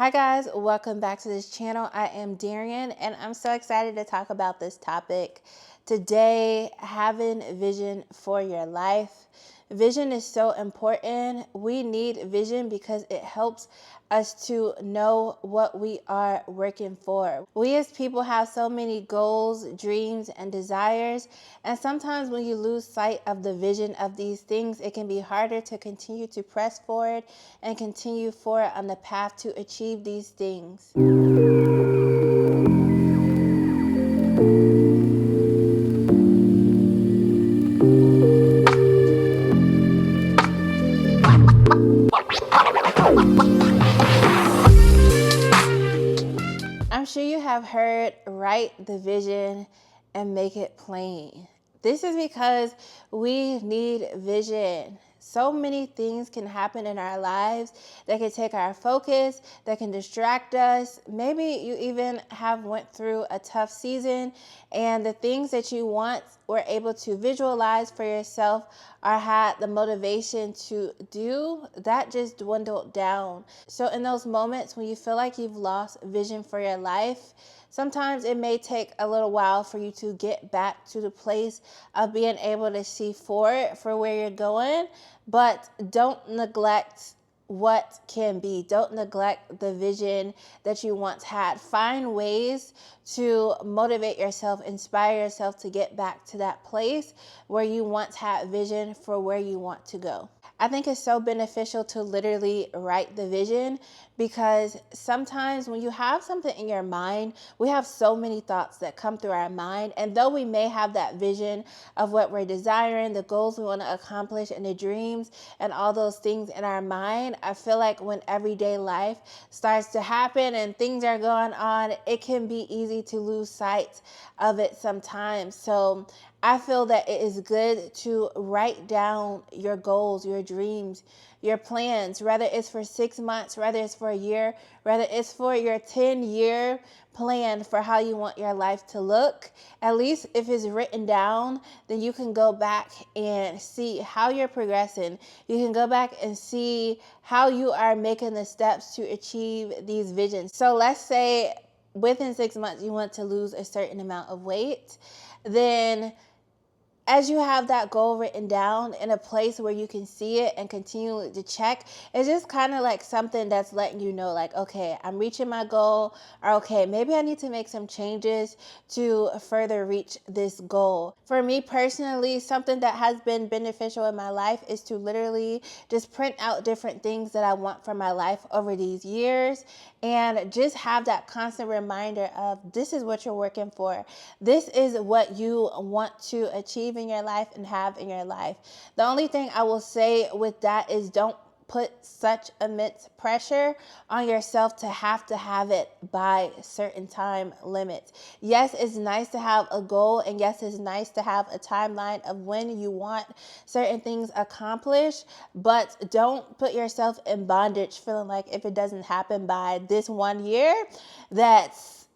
Hi guys, welcome back to this channel. I am Darian and I'm so excited to talk about this topic today, having vision for your life. Vision is so important. We need vision because it helps us to know what we are working for. We as people have so many goals, dreams, and desires, and sometimes when you lose sight of the vision of these things, it can be harder to continue to press forward and continue forward on the path to achieve these things. I'm sure you have heard, write the vision and make it plain. This is because we need vision. So many things can happen in our lives that can take our focus, that can distract us. Maybe you even have went through a tough season and the things that you once were able to visualize for yourself or had the motivation to do, that just dwindled down. So in those moments when you feel like you've lost vision for your life, sometimes it may take a little while for you to get back to the place of being able to see forward for where you're going, but don't neglect what can be. Don't neglect the vision that you once had. Find ways to motivate yourself, inspire yourself to get back to that place where you once had vision for where you want to go. I think it's so beneficial to literally write the vision because sometimes when you have something in your mind, we have so many thoughts that come through our mind. And though we may have that vision of what we're desiring, the goals we want to accomplish, and the dreams and all those things in our mind, I feel like when everyday life starts to happen and things are going on, it can be easy to lose sight of it sometimes. So I feel that it is good to write down your goals, your dreams, your plans, whether it's for 6 months, whether it's for a year, whether it's for your 10-year plan for how you want your life to look. At least if it's written down, then you can go back and see how you're progressing. You can go back and see how you are making the steps to achieve these visions. So let's say within 6 months you want to lose a certain amount of weight, then as you have that goal written down in a place where you can see it and continue to check, it's just kind of like something that's letting you know, like, okay, I'm reaching my goal, or okay, maybe I need to make some changes to further reach this goal. For me personally, something that has been beneficial in my life is to literally just print out different things that I want for my life over these years and just have that constant reminder of this is what you're working for. This is what you want to achieve in your life and have in your life. The only thing I will say with that is don't put such immense pressure on yourself to have it by certain time limits. Yes, it's nice to have a goal, and yes, it's nice to have a timeline of when you want certain things accomplished, but don't put yourself in bondage feeling like if it doesn't happen by this 1 year,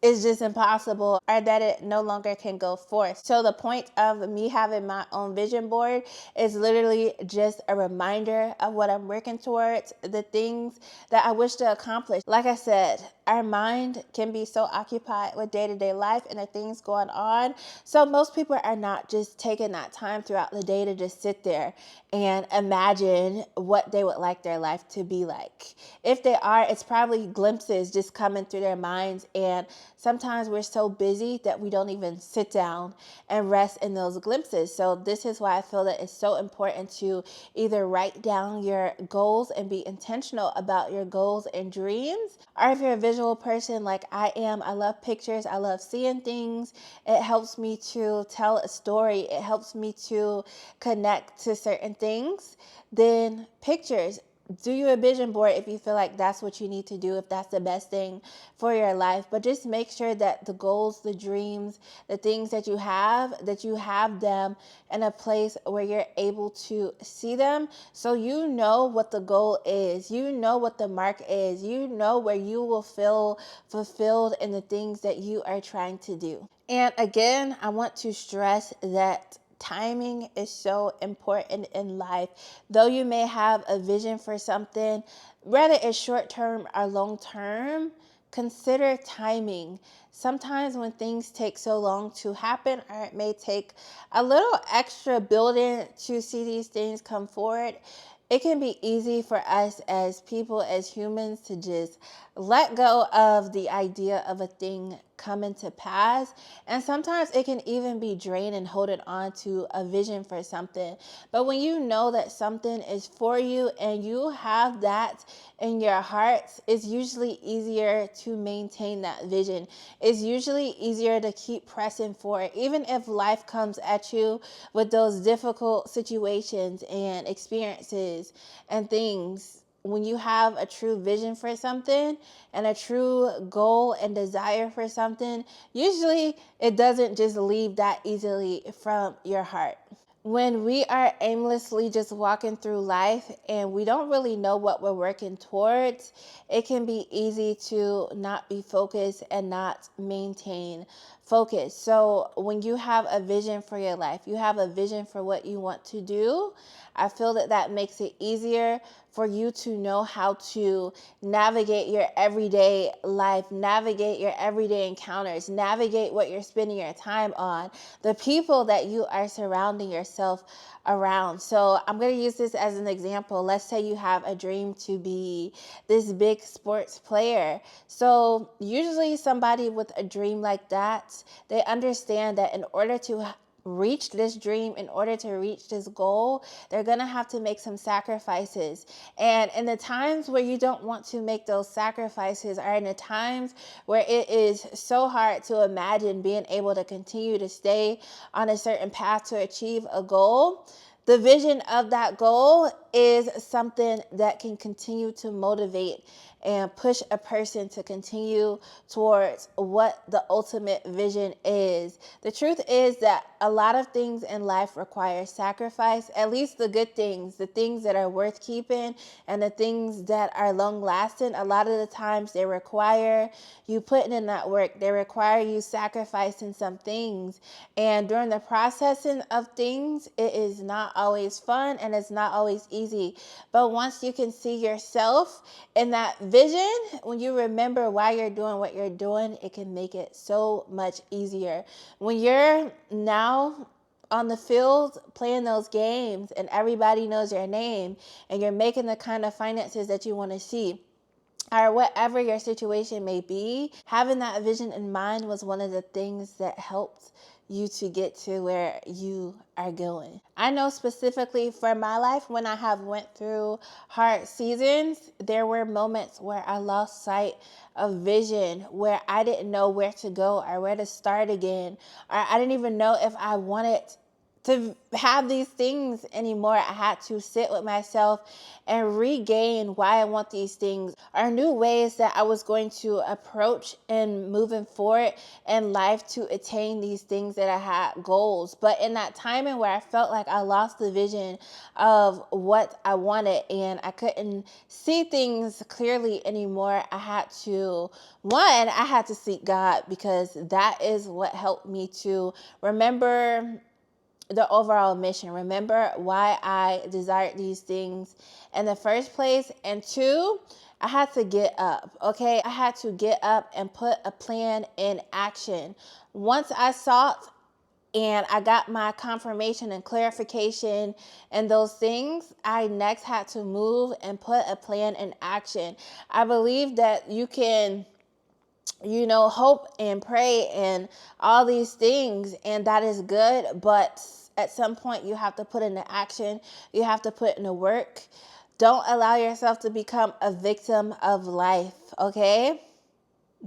it's just impossible or that it no longer can go forth. So the point of me having my own vision board is literally just a reminder of what I'm working towards, the things that I wish to accomplish. Like I said, our mind can be so occupied with day-to-day life and the things going on. So most people are not just taking that time throughout the day to just sit there and imagine what they would like their life to be like. If they are, it's probably glimpses just coming through their minds, and sometimes we're so busy that we don't even sit down and rest in those glimpses. So this is why I feel that it's so important to either write down your goals and be intentional about your goals and dreams, or if you're a visual person like I am, I love pictures, I love seeing things. It helps me to tell a story. It helps me to connect to certain things. Then pictures. Do you a vision board if you feel like that's what you need to do, if that's the best thing for your life. But just make sure that the goals, the dreams, the things that you have them in a place where you're able to see them, so you know what the goal is, you know what the mark is, you know where you will feel fulfilled in the things that you are trying to do. And again, I want to stress that timing is so important in life. Though you may have a vision for something, whether it's short term or long term, consider timing. Sometimes when things take so long to happen, or it may take a little extra building to see these things come forward, it can be easy for us as people, as humans, to just let go of the idea of a thing coming to pass. And sometimes it can even be draining holding on to a vision for something. But when you know that something is for you and you have that in your heart, it's usually easier to maintain that vision. It's usually easier to keep pressing forward, even if life comes at you with those difficult situations and experiences and things. When you have a true vision for something and a true goal and desire for something, usually it doesn't just leave that easily from your heart. When we are aimlessly just walking through life and we don't really know what we're working towards, it can be easy to not be focused and not maintain focus. So when you have a vision for your life, you have a vision for what you want to do, I feel that that makes it easier for you to know how to navigate your everyday life, navigate your everyday encounters, navigate what you're spending your time on, the people that you are surrounding yourself around. So I'm going to use this as an example. Let's say you have a dream to be this big sports player. So usually somebody with a dream like that, they understand that in order to reach this dream, in order to reach this goal, they're going to have to make some sacrifices. And in the times where you don't want to make those sacrifices, or in the times where it is so hard to imagine being able to continue to stay on a certain path to achieve a goal, the vision of that goal is something that can continue to motivate and push a person to continue towards what the ultimate vision is. The truth is that a lot of things in life require sacrifice, at least the good things, the things that are worth keeping and the things that are long lasting. A lot of the times they require you putting in that work. They require you sacrificing some things. And during the processing of things, it is not always fun and it's not always easy. But once you can see yourself in that vision, when you remember why you're doing what you're doing, it can make it so much easier. When you're now on the field playing those games and everybody knows your name and you're making the kind of finances that you want to see, or whatever your situation may be, having that vision in mind was one of the things that helped you to get to where you are going. I know specifically for my life, when I have went through hard seasons, there were moments where I lost sight of vision, where I didn't know where to go or where to start again, or I didn't even know if I wanted to have these things anymore. I had to sit with myself and regain why I want these things, or new ways that I was going to approach and moving forward in life to attain these things that I had goals. But in that timing where I felt like I lost the vision of what I wanted and I couldn't see things clearly anymore, I had to seek God, because that is what helped me to remember the overall mission. Remember why I desired these things in the first place. And two, I had to get up, okay? I had to get up and put a plan in action. Once I sought and I got my confirmation and clarification and those things, I next had to move and put a plan in action. I believe that you can hope and pray and all these things, and that is good, but at some point you have to put into action. You have to put in the work. Don't allow yourself to become a victim of life, okay?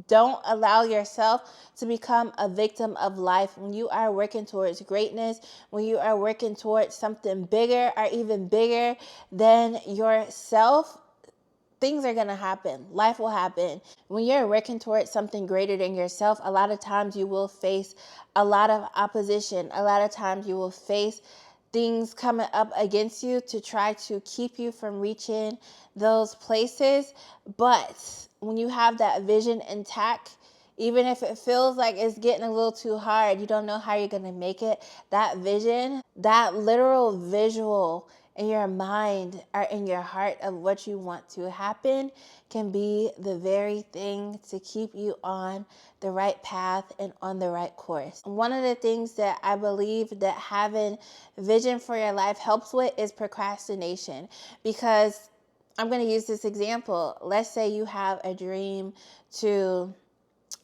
Don't allow yourself to become a victim of life. When you are working towards greatness, when you are working towards something bigger or even bigger than yourself, things are going to happen. Life will happen. When you're working towards something greater than yourself, a lot of times you will face a lot of opposition. A lot of times you will face things coming up against you to try to keep you from reaching those places. But when you have that vision intact, Even if it feels like it's getting a little too hard, you don't know how you're going to make it, that vision, that literal visual in your mind or in your heart of what you want to happen can be the very thing to keep you on the right path and on the right course. One of the things that I believe that having vision for your life helps with is procrastination, because I'm going to use this example. Let's say you have a dream to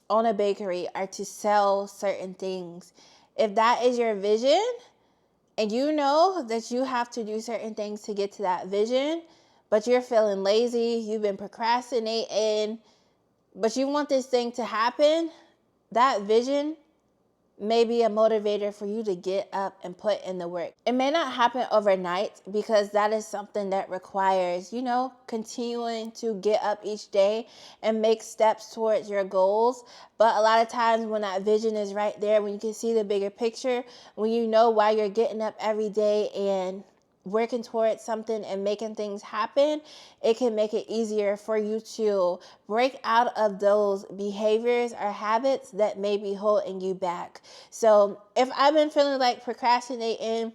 own a bakery or to sell certain things. If that is your vision and you know that you have to do certain things to get to that vision, but you're feeling lazy, you've been procrastinating, but you want this thing to happen, that vision may be a motivator for you to get up and put in the work. It may not happen overnight, because that is something that requires, continuing to get up each day and make steps towards your goals. But a lot of times when that vision is right there, when you can see the bigger picture, when you know why you're getting up every day and working towards something and making things happen, it can make it easier for you to break out of those behaviors or habits that may be holding you back. So if I've been feeling like procrastinating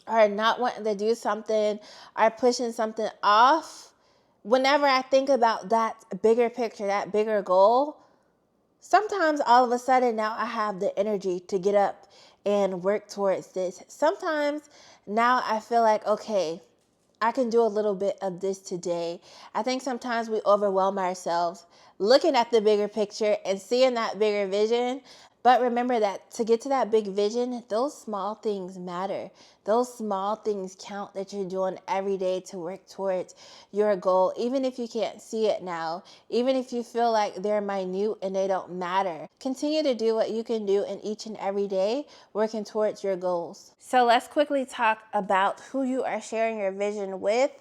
or not wanting to do something or pushing something off, whenever I think about that bigger picture, that bigger goal, sometimes all of a sudden now I have the energy to get up and work towards this. Sometimes now I feel like, okay, I can do a little bit of this today. I think sometimes we overwhelm ourselves looking at the bigger picture and seeing that bigger vision. But remember that to get to that big vision, those small things matter. Those small things count that you're doing every day to work towards your goal, even if you can't see it now, even if you feel like they're minute and they don't matter. Continue to do what you can do in each and every day, working towards your goals. So let's quickly talk about who you are sharing your vision with.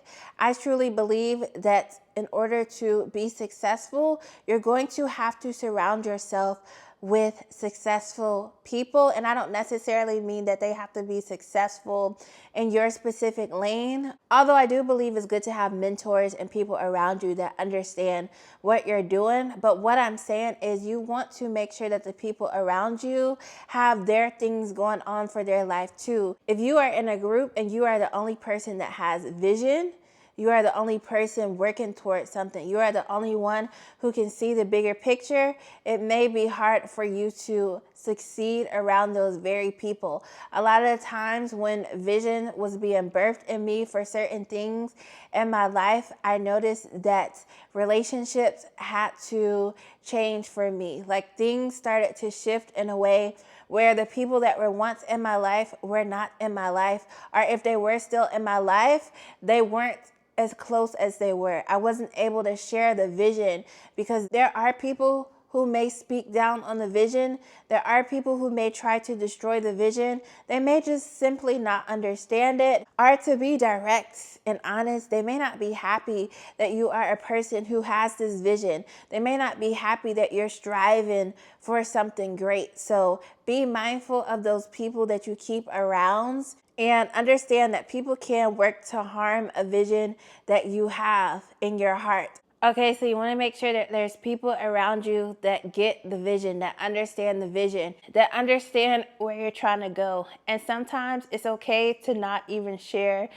I truly believe that in order to be successful, you're going to have to surround yourself with successful people. And I don't necessarily mean that they have to be successful in your specific lane. Although I do believe it's good to have mentors and people around you that understand what you're doing. But what I'm saying is you want to make sure that the people around you have their things going on for their life too. If you are in a group and you are the only person that has vision, you are the only person working towards something, you are the only one who can see the bigger picture, it may be hard for you to succeed around those very people. A lot of the times when vision was being birthed in me for certain things in my life, I noticed that relationships had to change for me. Like things started to shift in a way where the people that were once in my life were not in my life, or if they were still in my life, they weren't as close as they were. I wasn't able to share the vision because there are people who may speak down on the vision. There are people who may try to destroy the vision. They may just simply not understand it. Or to be direct and honest, they may not be happy that you are a person who has this vision. They may not be happy that you're striving for something great. So be mindful of those people that you keep around. And understand that people can work to harm a vision that you have in your heart. Okay, so you want to make sure that there's people around you that get the vision, that understand the vision, that understand where you're trying to go. And sometimes it's okay to not even share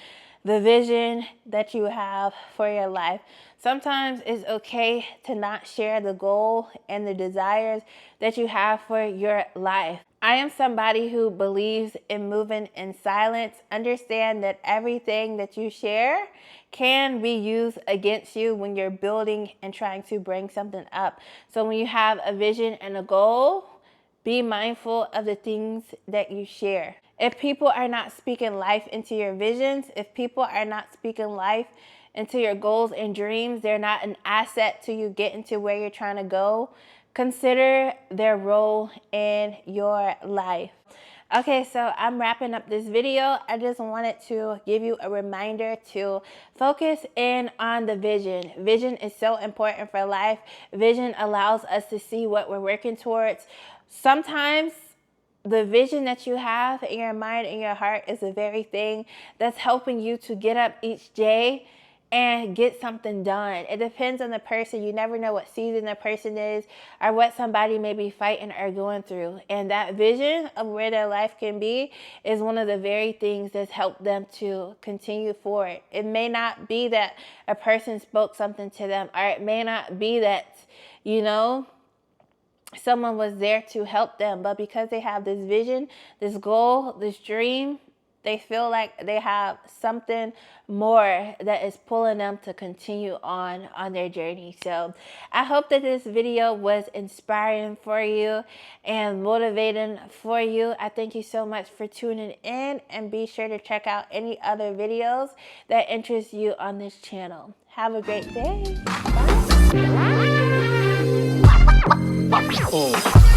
the vision that you have for your life. Sometimes it's okay to not share the goal and the desires that you have for your life. I am somebody who believes in moving in silence. Understand that everything that you share can be used against you when you're building and trying to bring something up. So when you have a vision and a goal, be mindful of the things that you share. If people are not speaking life into your visions, if people are not speaking life into your goals and dreams, they're not an asset to you getting to where you're trying to go. Consider their role in your life. Okay, so I'm wrapping up this video. I just wanted to give you a reminder to focus in on the vision. Vision is so important for life. Vision allows us to see what we're working towards. Sometimes the vision that you have in your mind and your heart is the very thing that's helping you to get up each day and get something done. It depends on the person. You never know what season the person is or what somebody may be fighting or going through. And that vision of where their life can be is one of the very things that's helped them to continue forward. It may not be that a person spoke something to them, or it may not be that, someone was there to help them, but because they have this vision, this goal, this dream, they feel like they have something more that is pulling them to continue on their journey. So I hope that this video was inspiring for you and motivating for you. I thank you so much for tuning in, and be sure to check out any other videos that interest you on this channel. Have a great day. Bye.